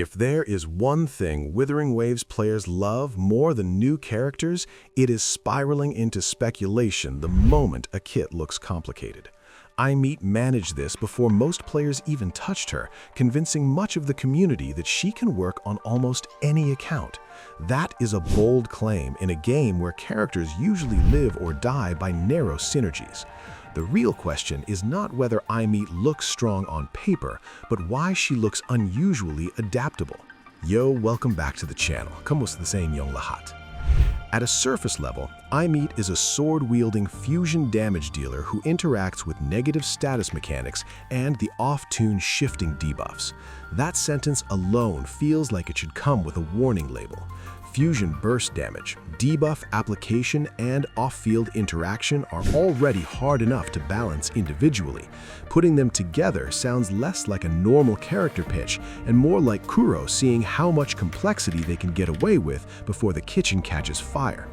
If there is one thing Wuthering Waves players love more than new characters, it is spiraling into speculation the moment a kit looks complicated. Aemeath managed this before most players even touched her, convincing much of the community that she can work on almost any account. That is a bold claim in a game where characters usually live or die by narrow synergies. The real question is not whether Aemeath looks strong on paper, but why she looks unusually adaptable. Yo, welcome back to the channel. Kamusta sa inyong lahat? At a surface level, Aemeath is a sword-wielding fusion damage dealer who interacts with negative status mechanics and the offtune shifting debuffs. That sentence alone feels like it should come with a warning label. Fusion burst damage, debuff application, and off-field interaction are already hard enough to balance individually. Putting them together sounds less like a normal character pitch and more like Kuro seeing how much complexity they can get away with before the kitchen catches fire.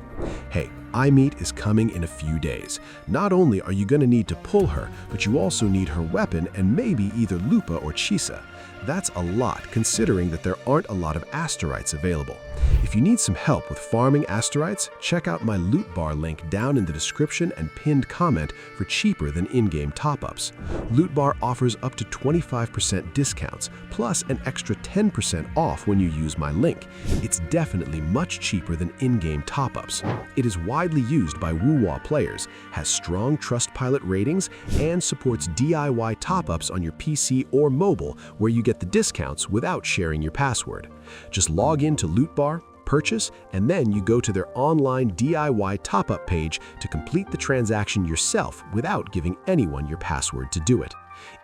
Hey, Aemeath is coming in a few days. Not only are you going to need to pull her, but you also need her weapon and maybe either Lupa or Chisa. That's a lot considering that there aren't a lot of Asterites available. If you need some help with farming Asterites, check out my loot bar link down in the description and pinned comment for cheaper than in-game top-ups. Loot bar offers up to 25% discounts, plus an extra 10% off when you use my link. It's definitely much cheaper than in-game top-ups. It is widely used by WoWa players, has strong Trustpilot ratings, and supports DIY top-ups on your PC or mobile where you get the discounts without sharing your password. Just log in to Loot Bar, purchase, and then you go to their online DIY top-up page to complete the transaction yourself without giving anyone your password to do it.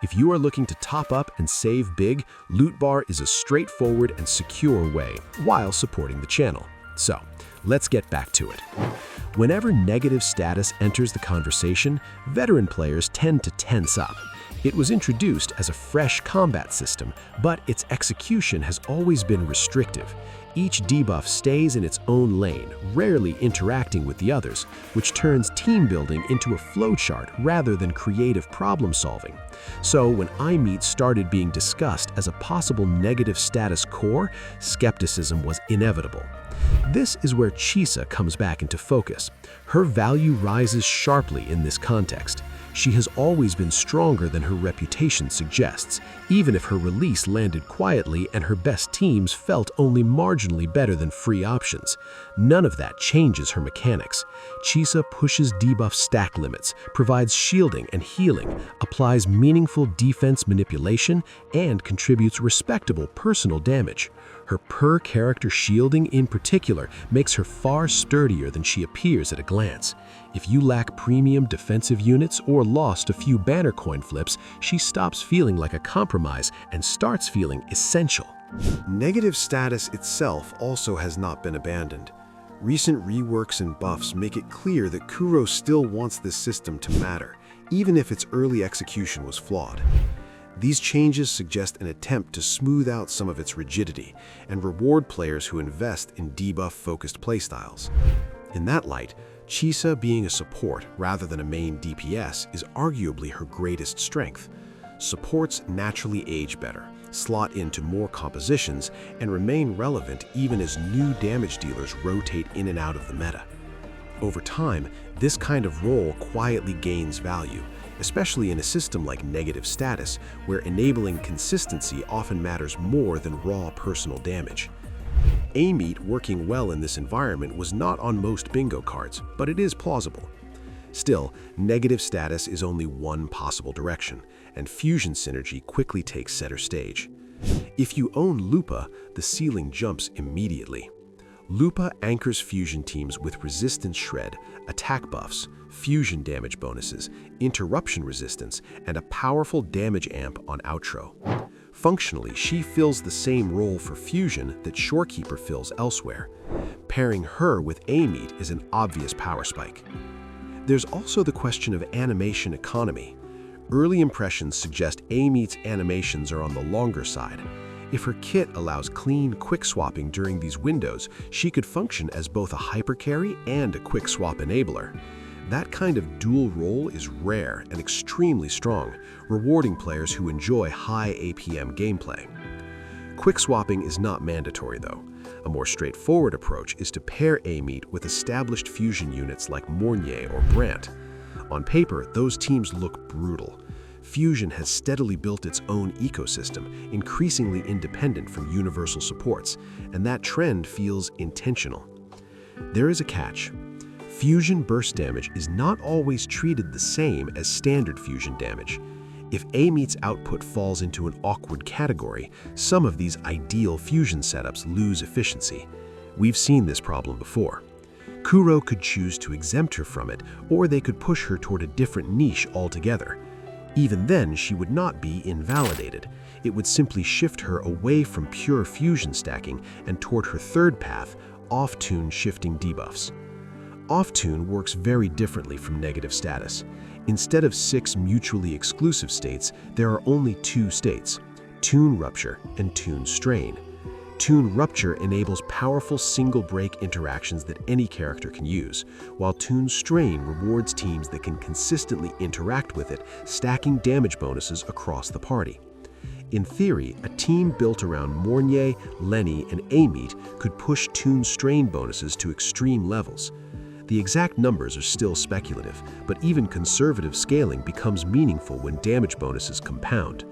If you are looking to top up and save big, Loot Bar is a straightforward and secure way while supporting the channel. So, let's get back to it. Whenever negative status enters the conversation, veteran players tend to tense up. It was introduced as a fresh combat system, but its execution has always been restrictive. Each debuff stays in its own lane, rarely interacting with the others, which turns team building into a flowchart rather than creative problem solving. So when Aemeath started being discussed as a possible negative status core, skepticism was inevitable. This is where Chisa comes back into focus. Her value rises sharply in this context. She has always been stronger than her reputation suggests, even if her release landed quietly and her best teams felt only marginally better than free options. None of that changes her mechanics. Chisa pushes debuff stack limits, provides shielding and healing, applies meaningful defense manipulation, and contributes respectable personal damage. Her per-character shielding in particular makes her far sturdier than she appears at a glance. If you lack premium defensive units or lost a few banner coin flips, she stops feeling like a compromise and starts feeling essential. Negative status itself also has not been abandoned. Recent reworks and buffs make it clear that Kuro still wants this system to matter, even if its early execution was flawed. These changes suggest an attempt to smooth out some of its rigidity and reward players who invest in debuff-focused playstyles. In that light, Chisa being a support rather than a main DPS is arguably her greatest strength. Supports naturally age better, slot into more compositions, and remain relevant even as new damage dealers rotate in and out of the meta. Over time, this kind of role quietly gains value, especially in a system like negative status, where enabling consistency often matters more than raw personal damage. Aemeath working well in this environment was not on most bingo cards, but it is plausible. Still, negative status is only one possible direction, and fusion synergy quickly takes center stage. If you own Lupa, the ceiling jumps immediately. Lupa anchors fusion teams with resistance shred, attack buffs, fusion damage bonuses, interruption resistance, and a powerful damage amp on outro. Functionally, she fills the same role for fusion that Shorekeeper fills elsewhere. Pairing her with Aemeath is an obvious power spike. There's also the question of animation economy. Early impressions suggest Aemeath's animations are on the longer side. If her kit allows clean, quick swapping during these windows, she could function as both a hypercarry and a quick swap enabler. That kind of dual role is rare and extremely strong, rewarding players who enjoy high APM gameplay. Quick swapping is not mandatory though. A more straightforward approach is to pair Aemeath with established fusion units like Mornier or Brandt. On paper, those teams look brutal. Fusion has steadily built its own ecosystem, increasingly independent from universal supports, and that trend feels intentional. There is a catch. Fusion burst damage is not always treated the same as standard fusion damage. If Aemeath's output falls into an awkward category, some of these ideal fusion setups lose efficiency. We've seen this problem before. Kuro could choose to exempt her from it, or they could push her toward a different niche altogether. Even then, she would not be invalidated. It would simply shift her away from pure fusion stacking and toward her third path, offtune shifting debuffs. Offtune works very differently from negative status. Instead of 6 mutually exclusive states, there are only 2 states, Tune Rupture and Tune Strain. Tune Rupture enables powerful single-break interactions that any character can use, while Tune Strain rewards teams that can consistently interact with it, stacking damage bonuses across the party. In theory, a team built around Mornier, Lenny, and Aemeath could push Tune Strain bonuses to extreme levels. The exact numbers are still speculative, but even conservative scaling becomes meaningful when damage bonuses compound.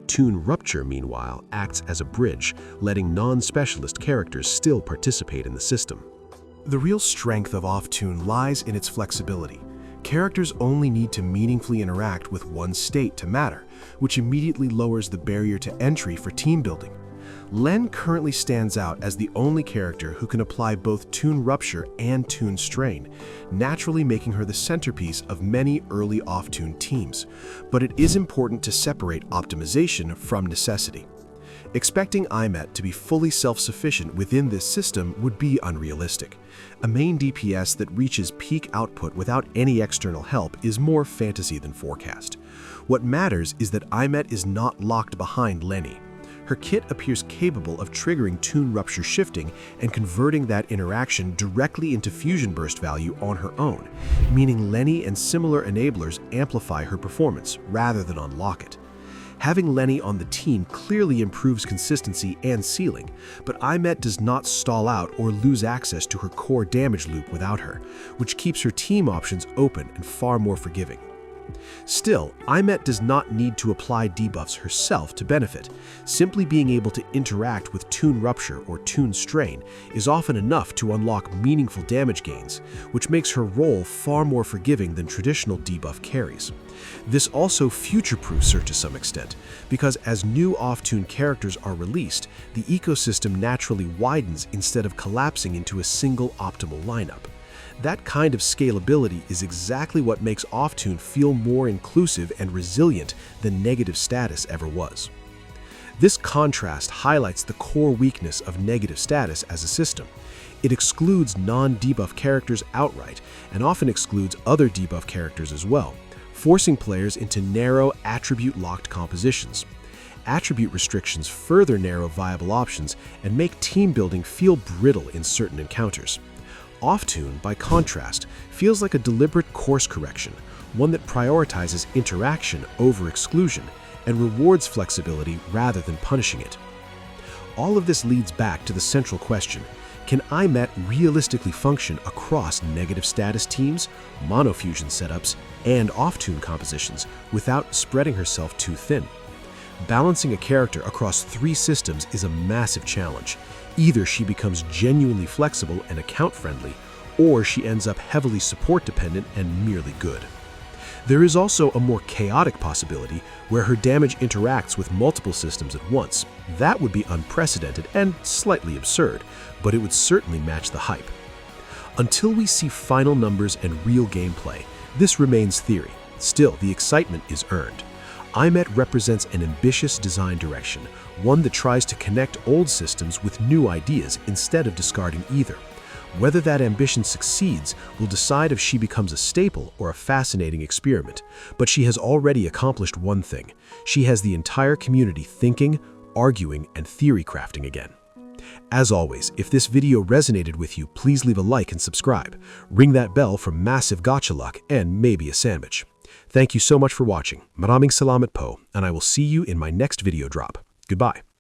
Tune Rupture, meanwhile, acts as a bridge, letting non-specialist characters still participate in the system. The real strength of offtune lies in its flexibility. Characters only need to meaningfully interact with one state to matter, which immediately lowers the barrier to entry for team building. Len currently stands out as the only character who can apply both Tune Rupture and Tune Strain, naturally making her the centerpiece of many early offtune teams. But it is important to separate optimization from necessity. Expecting Aemeath to be fully self-sufficient within this system would be unrealistic. A main DPS that reaches peak output without any external help is more fantasy than forecast. What matters is that Aemeath is not locked behind Lenny. Her kit appears capable of triggering Tune Rupture shifting and converting that interaction directly into fusion burst value on her own, meaning Lenny and similar enablers amplify her performance rather than unlock it. Having Lenny on the team clearly improves consistency and ceiling, but Aemeath does not stall out or lose access to her core damage loop without her, which keeps her team options open and far more forgiving. Still, Aemeath does not need to apply debuffs herself to benefit. Simply being able to interact with Tune Rupture or Tune Strain is often enough to unlock meaningful damage gains, which makes her role far more forgiving than traditional debuff carries. This also future-proofs her to some extent, because as new offtune characters are released, the ecosystem naturally widens instead of collapsing into a single optimal lineup. That kind of scalability is exactly what makes offtune feel more inclusive and resilient than negative status ever was. This contrast highlights the core weakness of negative status as a system. It excludes non-debuff characters outright, and often excludes other debuff characters as well, forcing players into narrow, attribute-locked compositions. Attribute restrictions further narrow viable options and make team building feel brittle in certain encounters. Offtune, by contrast, feels like a deliberate course correction, one that prioritizes interaction over exclusion and rewards flexibility rather than punishing it. All of this leads back to the central question: can Aemeath realistically function across negative status teams, monofusion setups, and offtune compositions without spreading herself too thin? Balancing a character across 3 systems is a massive challenge. Either she becomes genuinely flexible and account-friendly, or she ends up heavily support-dependent and merely good. There is also a more chaotic possibility where her damage interacts with multiple systems at once. That would be unprecedented and slightly absurd, but it would certainly match the hype. Until we see final numbers and real gameplay, this remains theory. Still, the excitement is earned. Aemeath represents an ambitious design direction, one that tries to connect old systems with new ideas instead of discarding either. Whether that ambition succeeds will decide if she becomes a staple or a fascinating experiment, but she has already accomplished one thing. She has the entire community thinking, arguing, and theory crafting again. As always, if this video resonated with you, please leave a like and subscribe. Ring that bell for massive gacha luck and maybe a sandwich. Thank you so much for watching. Maraming salamat po, and I will see you in my next video drop. Goodbye.